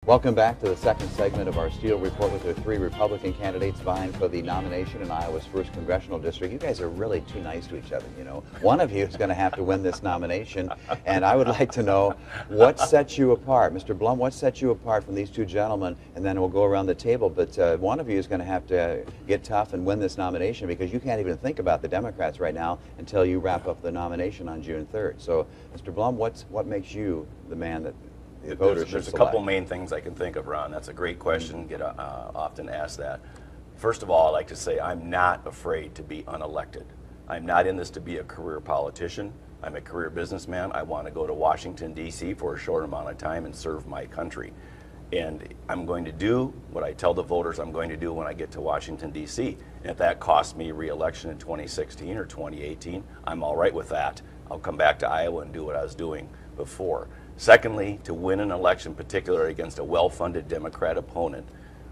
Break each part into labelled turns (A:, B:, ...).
A: Welcome back to the second segment of our Steele Report with the three Republican candidates vying for the nomination in Iowa's 1st Congressional District. You guys are really too nice to each other, you know. One of you is going to have to win this nomination, and I would like to know what sets you apart. Mr. Blum, what sets you apart from these two gentlemen, and then we'll go around the table. But one of you is going to have to get tough and win this nomination because you can't even think about the Democrats right now until you wrap up the nomination on June 3rd. So, Mr. Blum, what makes you the man that the voters should select?
B: There's a couple main things I can think of, Ron. That's a great question. Get often asked that. First of all, I like to say I'm not afraid to be unelected. I'm not in this to be a career politician. I'm a career businessman. I want to go to Washington, D.C. for a short amount of time and serve my country. And I'm going to do what I tell the voters I'm going to do when I get to Washington, D.C. And if that costs me re-election in 2016 or 2018, I'm all right with that. I'll come back to Iowa and do what I was doing before. Secondly, to win an election, particularly against a well-funded Democrat opponent,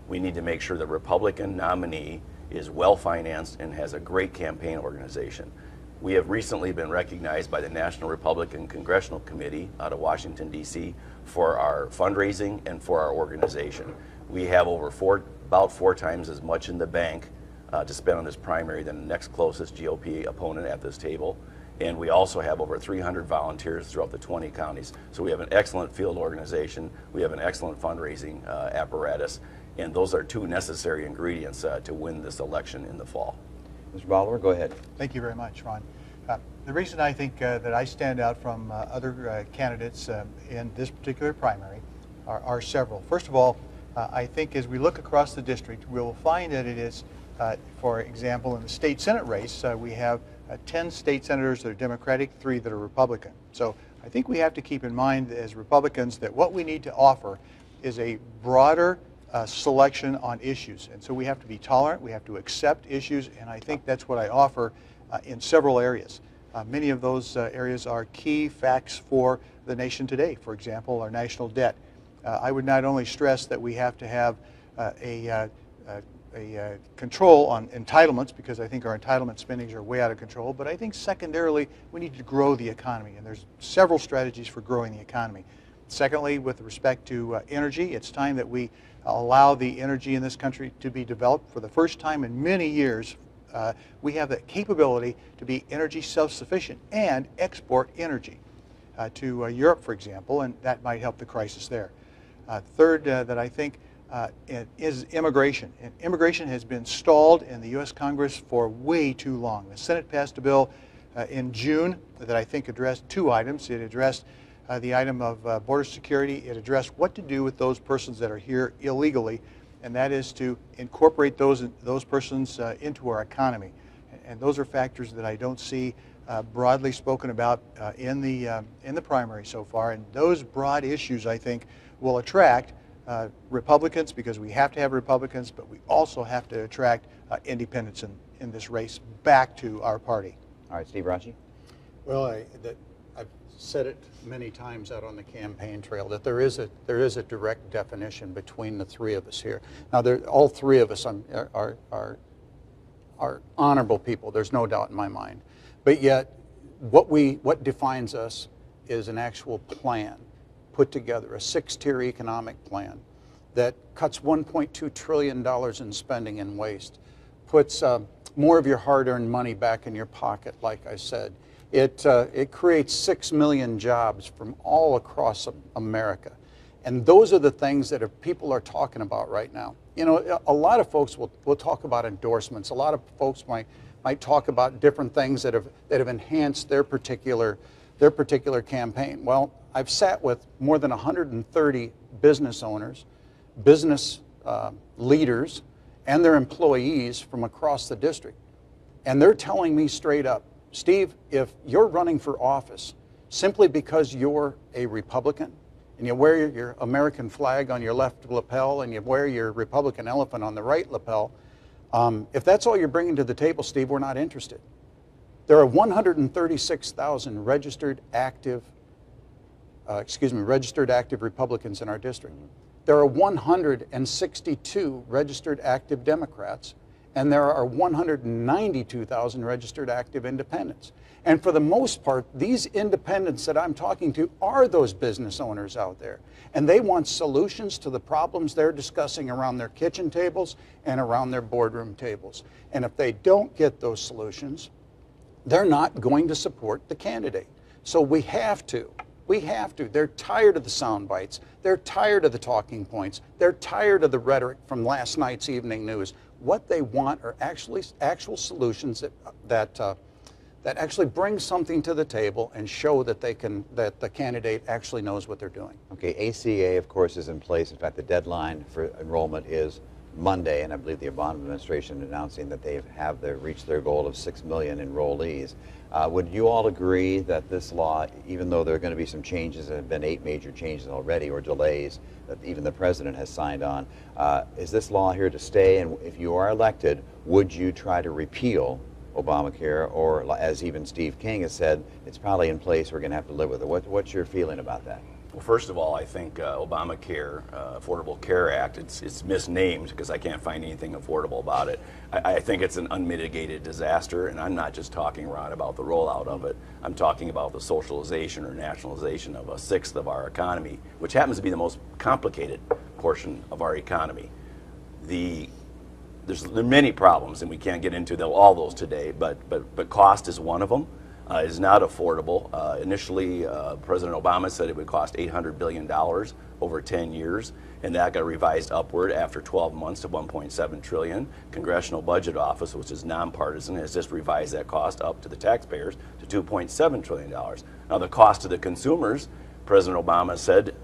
B: we need to make sure the Republican nominee is well-financed and has a great campaign organization. We have recently been recognized by the National Republican Congressional Committee out of Washington, D.C. for our fundraising and for our organization. We have about four times as much in the bank to spend on this primary than the next closest GOP opponent at this table. And we also have over 300 volunteers throughout the 20 counties. So we have an excellent field organization. We have an excellent fundraising apparatus. And those are two necessary ingredients to win this election in the fall.
A: Mr. Bolivar, go ahead.
C: Thank you very much, Ron. The reason I think that I stand out from other candidates in this particular primary are several. First of all, I think as we look across the district, we will find that it is, for example, in the state Senate race, we have 10 state senators that are Democratic, 3 that are Republican. So I think we have to keep in mind as Republicans that what we need to offer is a broader selection on issues. And so we have to be tolerant, we have to accept issues, and I think that's what I offer in several areas. Many of those areas are key facts for the nation today. For example, our national debt. I would not only stress that we have to have a control on entitlements, because I think our entitlement spendings are way out of control, but I think secondarily we need to grow the economy, and there's several strategies for growing the economy. Secondly, with respect to energy, it's time that we allow the energy in this country to be developed. For the first time in many years, we have the capability to be energy self-sufficient and export energy to Europe, for example, and that might help the crisis there. Third, that I think is immigration. And immigration has been stalled in the U.S. Congress for way too long. The Senate passed a bill in June that I think addressed 2 items. It addressed the item of border security. It addressed what to do with those persons that are here illegally, and that is to incorporate those persons into our economy. And those are factors that I don't see broadly spoken about in the primary so far. And those broad issues, I think, will attract Republicans, because we have to have Republicans, but we also have to attract independents in this race back to our party.
A: All right, Steve Rachi.
D: Well, I've said it many times out on the campaign trail that there is a direct definition between the 3 of us here. Now, all 3 of us are honorable people. There's no doubt in my mind. But yet, what defines us is an actual plan put together, a 6-tier economic plan that cuts $1.2 trillion in spending and waste, puts more of your hard-earned money back in your pocket, like I said. It creates 6 million jobs from all across America. And those are the things that people are talking about right now. You know, a lot of folks will talk about endorsements. A lot of folks might talk about different things that have enhanced their particular campaign. Well, I've sat with more than 130 business owners, business leaders, and their employees from across the district. And they're telling me straight up, Steve, if you're running for office simply because you're a Republican and you wear your American flag on your left lapel and you wear your Republican elephant on the right lapel, if that's all you're bringing to the table, Steve, we're not interested. There are 136,000 registered active Republicans in our district. There are 162 registered active Democrats, and there are 192,000 registered active independents. And for the most part, these independents that I'm talking to are those business owners out there. And they want solutions to the problems they're discussing around their kitchen tables and around their boardroom tables. And if they don't get those solutions, they're not going to support the candidate. So we have to. They're tired of the sound bites. They're tired of the talking points. They're tired of the rhetoric from last night's evening news. What they want are actual solutions that actually bring something to the table and show that that the candidate actually knows what they're doing.
A: Okay, ACA, of course, is in place. In fact, the deadline for enrollment is Monday, and I believe the Obama administration announcing that they have reached their goal of 6 million enrollees. Would you all agree that this law, even though there are going to be some changes, there have been 8 major changes already, or delays that even the president has signed on, is this law here to stay? And if you are elected, would you try to repeal Obamacare, or as even Steve King has said, it's probably in place, we're going to have to live with it? What's your feeling about that?
B: Well, first of all, I think Obamacare, Affordable Care Act, it's misnamed because I can't find anything affordable about it. I think it's an unmitigated disaster, and I'm not just talking, Ron, about the rollout of it. I'm talking about the socialization or nationalization of 1/6 of our economy, which happens to be the most complicated portion of our economy. There are many problems, and we can't get into all those today, but cost is one of them. Is not affordable. Initially, President Obama said it would cost $800 billion over 10 years, and that got revised upward after 12 months to $1.7 trillion. Congressional Budget Office, which is nonpartisan, has just revised that cost up to the taxpayers to $2.7 trillion. Now, the cost to the consumers, President Obama said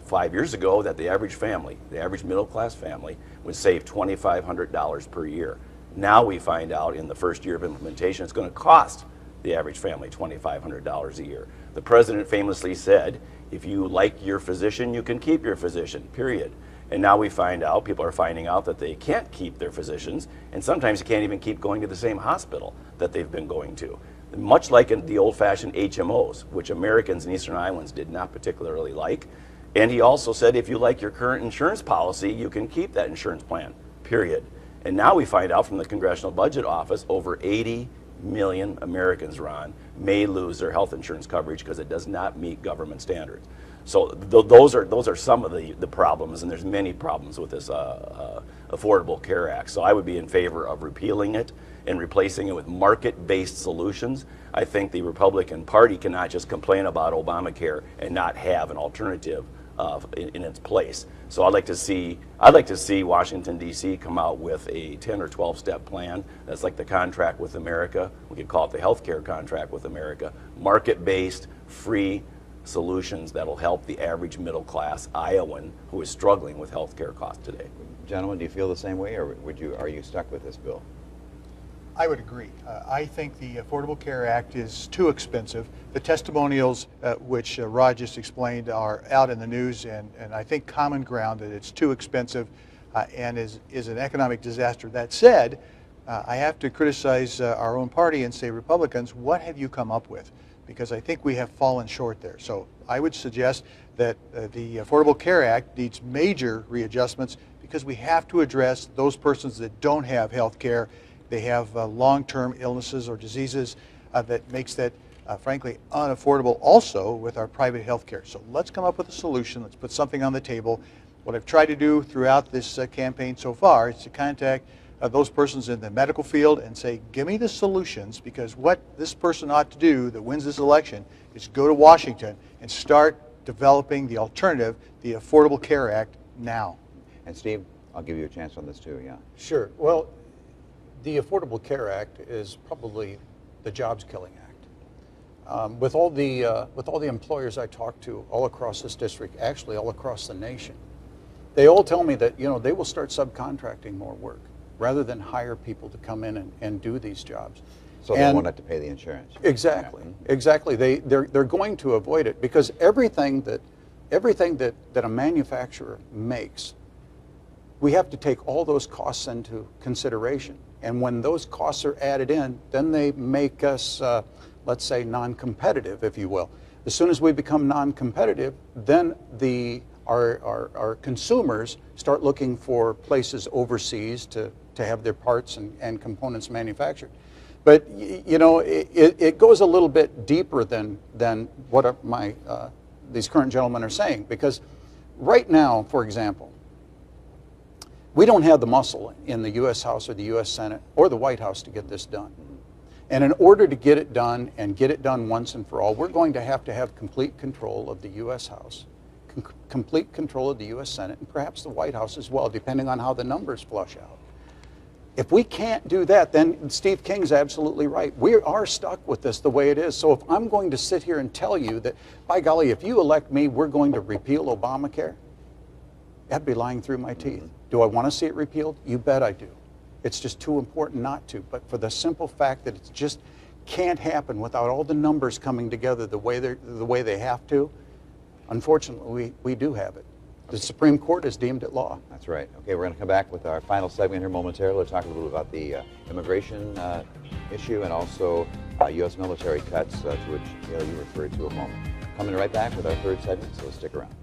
B: 5 years ago that the average family, the average middle-class family, would save $2,500 per year. Now we find out in the first year of implementation it's going to cost the average family $2,500 a year. The president famously said, if you like your physician, you can keep your physician, period. And now we find out, people are finding out that they can't keep their physicians, and sometimes they can't even keep going to the same hospital that they've been going to. Much like in the old-fashioned HMOs, which Americans in Eastern Islands did not particularly like. And he also said, if you like your current insurance policy, you can keep that insurance plan, period. And now we find out from the Congressional Budget Office, over 80 million Americans, Ron, may lose their health insurance coverage because it does not meet government standards. So those are some of the problems, and there's many problems with this Affordable Care Act. So I would be in favor of repealing it and replacing it with market-based solutions. I think the Republican Party cannot just complain about Obamacare and not have an alternative in its place. So I'd like to see Washington, D.C. come out with a 10 or 12-step plan that's like the contract with America. We could call it the healthcare contract with America. Market-based, free solutions that'll help the average middle-class Iowan who is struggling with healthcare costs today.
A: Gentlemen, do you feel the same way, or are you stuck with this bill?
C: I would agree. I think the Affordable Care Act is too expensive. The testimonials, which Rod just explained, are out in the news, and I think common ground that it's too expensive and is an economic disaster. That said, I have to criticize our own party and say, Republicans, what have you come up with? Because I think we have fallen short there. So I would suggest that the Affordable Care Act needs major readjustments because we have to address those persons that don't have health care. They have long-term illnesses or diseases that makes that, frankly, unaffordable also with our private health care. So let's come up with a solution. Let's put something on the table. What I've tried to do throughout this campaign so far is to contact those persons in the medical field and say, give me the solutions, because what this person ought to do that wins this election is go to Washington and start developing the alternative, the Affordable Care Act, now.
A: And Steve, I'll give you a chance on this too, yeah.
D: Sure. Well, the Affordable Care Act is probably the jobs-killing act. With all the employers I talk to all across this district, actually all across the nation, they all tell me that they will start subcontracting more work rather than hire people to come in and do these jobs.
A: So they won't have to pay the insurance.
D: Exactly, exactly. They're going to avoid it because everything that a manufacturer makes, we have to take all those costs into consideration. And when those costs are added in, then they make us, let's say, non-competitive, if you will. As soon as we become non-competitive, then our consumers start looking for places overseas to have their parts and components manufactured. But you know, it goes a little bit deeper than what these current gentlemen are saying, because right now, for example, we don't have the muscle in the U.S. House or the U.S. Senate or the White House to get this done. And in order to get it done and get it done once and for all, we're going to have complete control of the U.S. House, complete control of the U.S. Senate, and perhaps the White House as well, depending on how the numbers flush out. If we can't do that, then Steve King's absolutely right. We are stuck with this the way it is. So if I'm going to sit here and tell you that, by golly, if you elect me, we're going to repeal Obamacare, that'd be lying through my teeth. Do I want to see it repealed? You bet I do. It's just too important not to. But for the simple fact that it just can't happen without all the numbers coming together the way they have to, unfortunately, we do have it. The Supreme Court has deemed it law.
A: That's right. Okay, we're going to come back with our final segment here momentarily. We'll talk a little bit about the immigration issue and also U.S. military cuts, to which you referred to a moment. Coming right back with our third segment, so stick around.